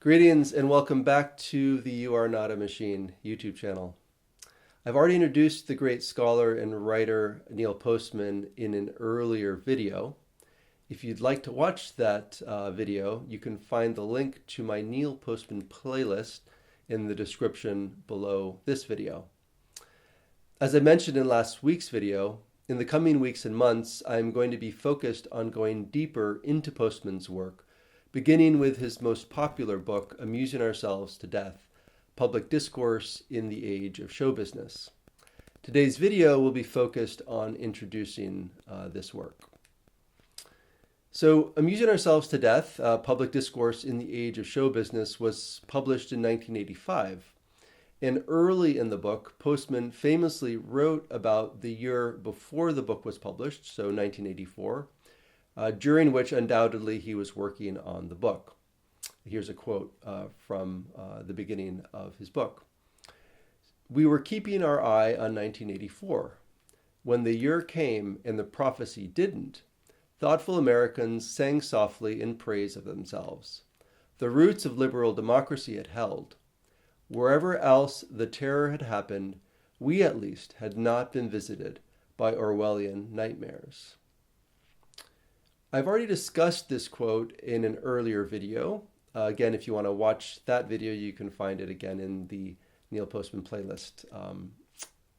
Greetings and welcome back to the You Are Not a Machine YouTube channel. I've already introduced the great scholar and writer Neil Postman in an earlier video. If you'd like to watch that video, you can find the link to my Neil Postman playlist in the description below this video. As I mentioned in last week's video, in the coming weeks and months, I'm going to be focused on going deeper into Postman's work, beginning with his most popular book, Amusing Ourselves to Death, Public Discourse in the Age of Show Business. Today's video will be focused on introducing this work. So, Amusing Ourselves to Death, Public Discourse in the Age of Show Business was published in 1985. And early in the book, Postman famously wrote about the year before the book was published, so 1984, during which undoubtedly he was working on the book. Here's a quote from the beginning of his book. "We were keeping our eye on 1984. When the year came and the prophecy didn't, thoughtful Americans sang softly in praise of themselves. The roots of liberal democracy had held. Wherever else the terror had happened, we at least had not been visited by Orwellian nightmares." I've already discussed this quote in an earlier video. Again, if you want to watch that video, you can find it again in the Neil Postman playlist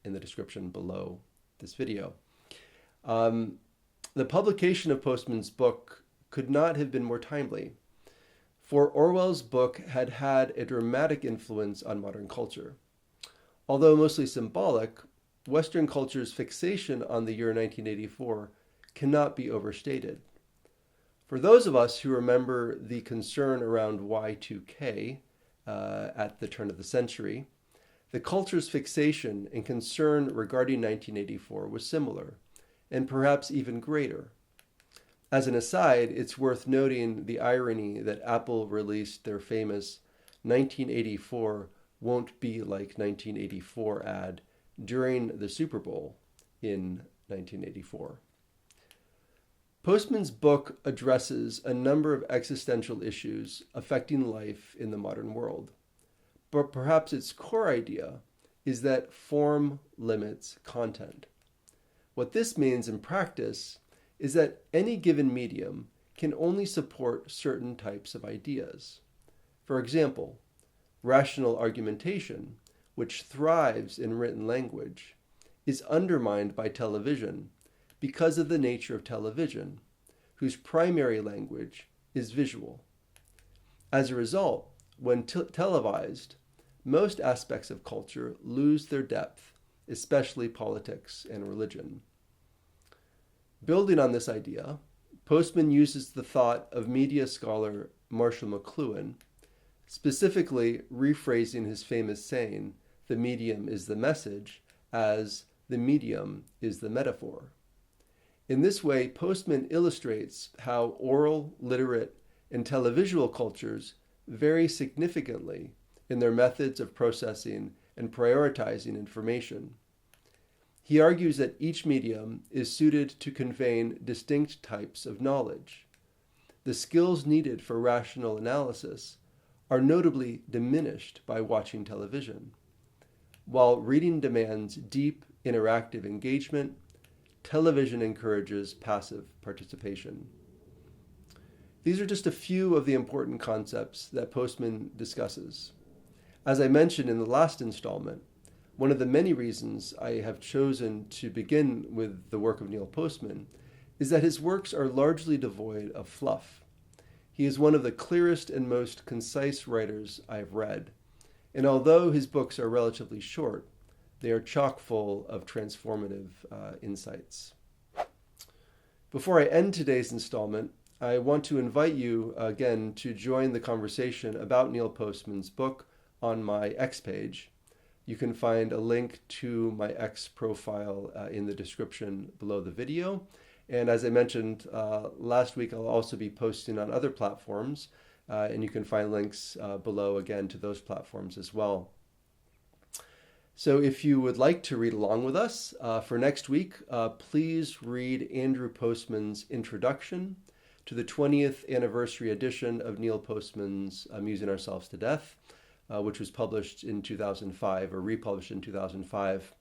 in the description below this video. The publication of Postman's book could not have been more timely, for Orwell's book had had a dramatic influence on modern culture. Although mostly symbolic, Western culture's fixation on the year 1984 cannot be overstated. For those of us who remember the concern around Y2K at the turn of the century, the culture's fixation and concern regarding 1984 was similar, and perhaps even greater. As an aside, it's worth noting the irony that Apple released their famous 1984 won't be like 1984 ad during the Super Bowl in 1984. Postman's book addresses a number of existential issues affecting life in the modern world. But perhaps its core idea is that form limits content. What this means in practice is that any given medium can only support certain types of ideas. For example, rational argumentation, which thrives in written language, is undermined by television because of the nature of television, whose primary language is visual. As a result, when televised, most aspects of culture lose their depth, especially politics and religion. Building on this idea, Postman uses the thought of media scholar Marshall McLuhan, specifically rephrasing his famous saying, "The medium is the message," as "the medium is the metaphor." In this way, Postman illustrates how oral, literate, and televisual cultures vary significantly in their methods of processing and prioritizing information. He argues that each medium is suited to conveying distinct types of knowledge. The skills needed for rational analysis are notably diminished by watching television, while reading demands deep, interactive engagement. Television encourages passive participation. These are just a few of the important concepts that Postman discusses. As I mentioned in the last installment, one of the many reasons I have chosen to begin with the work of Neil Postman is that his works are largely devoid of fluff. He is one of the clearest and most concise writers I've read, and although his books are relatively short, they are chock full of transformative insights. Before I end today's installment, I want to invite you again to join the conversation about Neil Postman's book on my X page. You can find a link to my X profile in the description below the video. And as I mentioned last week, I'll also be posting on other platforms, and you can find links below again to those platforms as well. So if you would like to read along with us for next week, please read Andrew Postman's introduction to the 20th anniversary edition of Neil Postman's Amusing Ourselves to Death, which was published in 2005 or republished in 2005.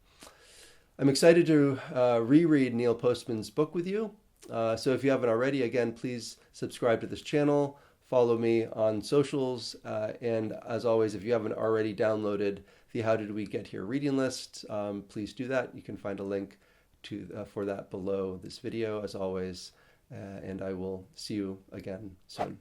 I'm excited to reread Neil Postman's book with you. So if you haven't already, again, please subscribe to this channel, follow me on socials, and as always, if you haven't already downloaded the How Did We Get Here reading list, please do that. You can find a link for that below this video, as always, and I will see you again soon.